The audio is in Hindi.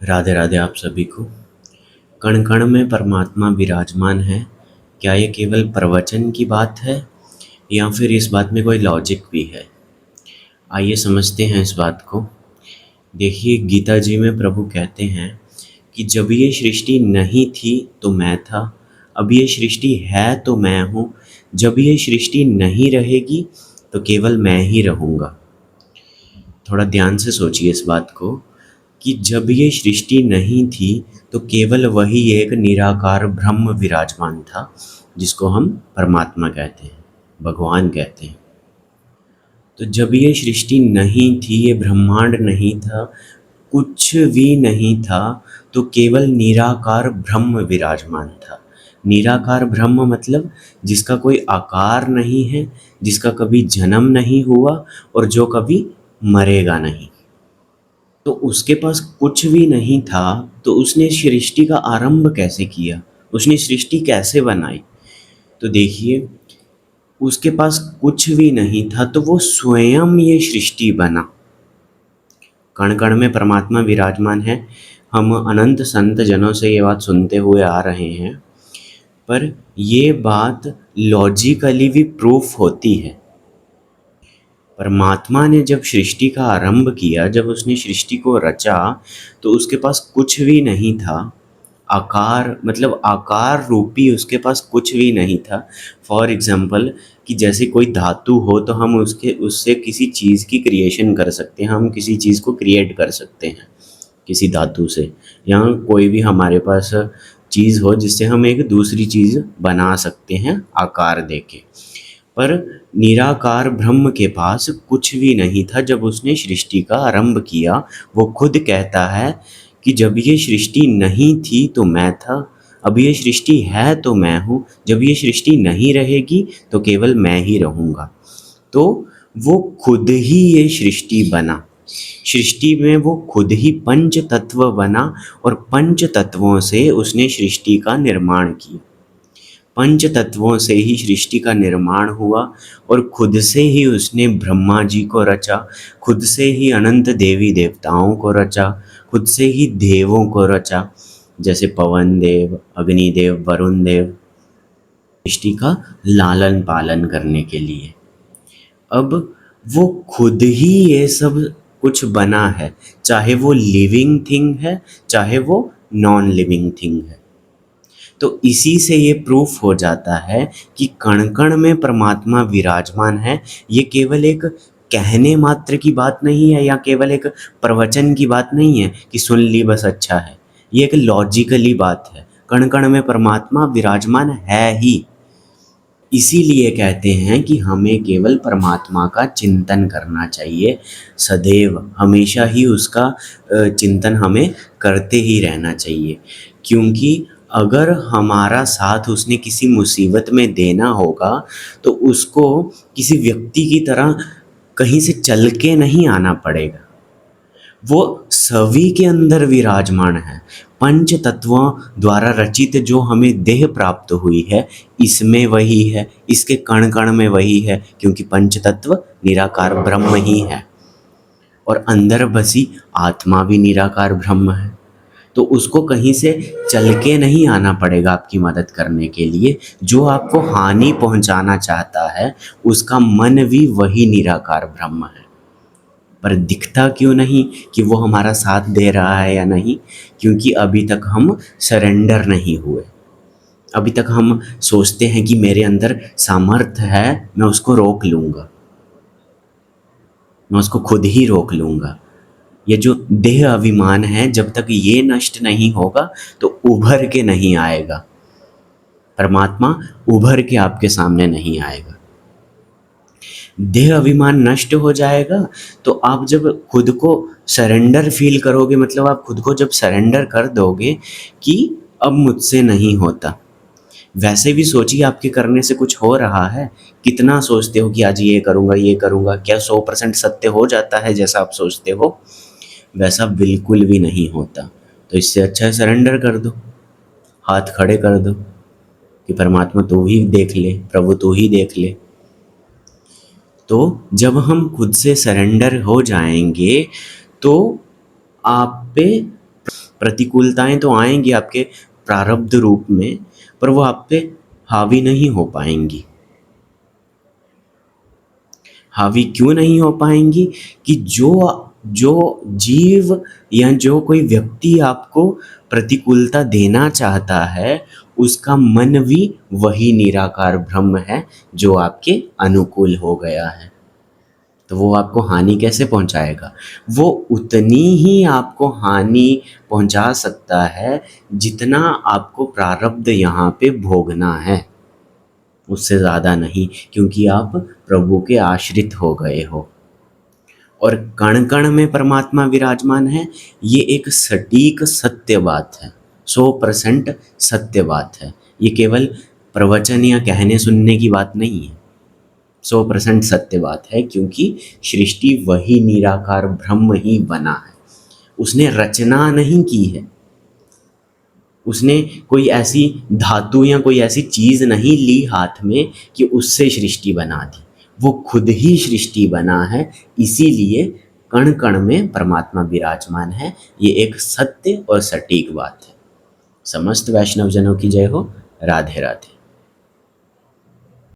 राधे राधे आप सभी को। कण कण में परमात्मा विराजमान है। क्या ये केवल प्रवचन की बात है या फिर इस बात में कोई लॉजिक भी है? आइए समझते हैं इस बात को। देखिए, गीता जी में प्रभु कहते हैं कि जब ये सृष्टि नहीं थी तो मैं था, अब ये सृष्टि है तो मैं हूँ, जब ये सृष्टि नहीं रहेगी तो केवल मैं ही रहूँगा। थोड़ा ध्यान से सोचिए इस बात को कि जब ये सृष्टि नहीं थी तो केवल वही एक निराकार ब्रह्म विराजमान था, जिसको हम परमात्मा कहते हैं, भगवान कहते हैं। तो जब ये सृष्टि नहीं थी, ये ब्रह्मांड नहीं था, कुछ भी नहीं था, तो केवल निराकार ब्रह्म विराजमान था। निराकार ब्रह्म मतलब जिसका कोई आकार नहीं है, जिसका कभी जन्म नहीं हुआ और जो कभी मरेगा नहीं। तो उसके पास कुछ भी नहीं था, तो उसने सृष्टि का आरंभ कैसे किया, उसने सृष्टि कैसे बनाई? तो देखिए, उसके पास कुछ भी नहीं था तो वो स्वयं ये सृष्टि बना। कण कण में परमात्मा विराजमान है। हम अनंत संत जनों से ये बात सुनते हुए आ रहे हैं, पर ये बात लॉजिकली भी प्रूफ होती है। परमात्मा ने जब सृष्टि का आरंभ किया, जब उसने सृष्टि को रचा, तो उसके पास कुछ भी नहीं था। आकार मतलब आकार रूपी उसके पास कुछ भी नहीं था। फॉर एग्जाम्पल, कि जैसे कोई धातु हो तो हम उससे किसी चीज़ की क्रिएशन कर सकते हैं, हम किसी चीज़ को क्रिएट कर सकते हैं किसी धातु से, या कोई भी हमारे पास चीज़ हो जिससे हम एक दूसरी चीज़ बना सकते हैं आकार देके। पर निराकार ब्रह्म के पास कुछ भी नहीं था जब उसने सृष्टि का आरंभ किया। वो खुद कहता है कि जब ये सृष्टि नहीं थी तो मैं था, अब ये सृष्टि है तो मैं हूँ, जब ये सृष्टि नहीं रहेगी तो केवल मैं ही रहूँगा। तो वो खुद ही ये सृष्टि बना। सृष्टि में वो खुद ही पंच तत्व बना और पंच तत्वों से उसने सृष्टि का निर्माण किया। पंच तत्वों से ही सृष्टि का निर्माण हुआ और खुद से ही उसने ब्रह्मा जी को रचा, खुद से ही अनंत देवी देवताओं को रचा, खुद से ही देवों को रचा, जैसे पवन देव, अग्निदेव, वरुण देव, सृष्टि का लालन पालन करने के लिए। अब वो खुद ही ये सब कुछ बना है, चाहे वो लिविंग थिंग है, चाहे वो नॉन लिविंग थिंग है। तो इसी से ये प्रूफ हो जाता है कि कण कण में परमात्मा विराजमान है। ये केवल एक कहने मात्र की बात नहीं है या केवल एक प्रवचन की बात नहीं है कि सुन ली बस अच्छा है। ये एक लॉजिकली बात है। कण कण में परमात्मा विराजमान है ही। इसीलिए कहते हैं कि हमें केवल परमात्मा का चिंतन करना चाहिए सदैव, हमेशा ही उसका चिंतन हमें करते ही रहना चाहिए। क्योंकि अगर हमारा साथ उसने किसी मुसीबत में देना होगा तो उसको किसी व्यक्ति की तरह कहीं से चल के नहीं आना पड़ेगा, वो सभी के अंदर विराजमान है। पंच तत्वों द्वारा रचित जो हमें देह प्राप्त हुई है, इसमें वही है, इसके कण कण में वही है, क्योंकि पंच तत्व निराकार ब्रह्म ही है और अंदर बसी आत्मा भी निराकार ब्रह्म है। तो उसको कहीं से चल के नहीं आना पड़ेगा आपकी मदद करने के लिए। जो आपको हानि पहुंचाना चाहता है उसका मन भी वही निराकार ब्रह्म है, पर दिखता क्यों नहीं कि वो हमारा साथ दे रहा है या नहीं? क्योंकि अभी तक हम सरेंडर नहीं हुए। अभी तक हम सोचते हैं कि मेरे अंदर सामर्थ्य है, मैं उसको रोक लूँगा, मैं उसको खुद ही रोक लूँगा। ये जो देह अभिमान है, जब तक ये नष्ट नहीं होगा तो उभर के नहीं आएगा। परमात्मा उभर के आपके सामने नहीं आएगा। देह अभिमान नष्ट हो जाएगा तो आप जब खुद को सरेंडर फील करोगे, मतलब आप खुद को जब सरेंडर कर दोगे कि अब मुझसे नहीं होता। वैसे भी सोचिए, आपके करने से कुछ हो रहा है? कितना सोचते हो कि आज ये करूँगा ये करूँगा, क्या 100% सत्य हो जाता है जैसा आप सोचते हो? वैसा बिल्कुल भी नहीं होता। तो इससे अच्छा है सरेंडर कर दो, हाथ खड़े कर दो कि परमात्मा तू ही देख ले, प्रभु तू ही देख ले। तो जब हम खुद से सरेंडर हो जाएंगे तो आप पे प्रतिकूलताएं तो आएंगी आपके प्रारब्ध रूप में, पर वो आप पे हावी नहीं हो पाएंगी। हावी क्यों नहीं हो पाएंगी? कि जो जो जीव या जो कोई व्यक्ति आपको प्रतिकूलता देना चाहता है, उसका मन भी वही निराकार ब्रह्म है जो आपके अनुकूल हो गया है। तो वो आपको हानि कैसे पहुंचाएगा? वो उतनी ही आपको हानि पहुंचा सकता है जितना आपको प्रारब्ध यहाँ पे भोगना है, उससे ज़्यादा नहीं, क्योंकि आप प्रभु के आश्रित हो गए हो। और कण कण में परमात्मा विराजमान है, ये एक सटीक सत्य बात है, 100% सत्य बात है। ये केवल प्रवचन या कहने सुनने की बात नहीं है, 100% सत्य बात है, क्योंकि सृष्टि वही निराकार ब्रह्म ही बना है। उसने रचना नहीं की है, उसने कोई ऐसी धातु या कोई ऐसी चीज़ नहीं ली हाथ में कि उससे सृष्टि बना दी। वो खुद ही सृष्टि बना है, इसीलिए कण कण में परमात्मा विराजमान है। ये एक सत्य और सटीक बात है। समस्त वैष्णव जनों की जय हो। राधे राधे।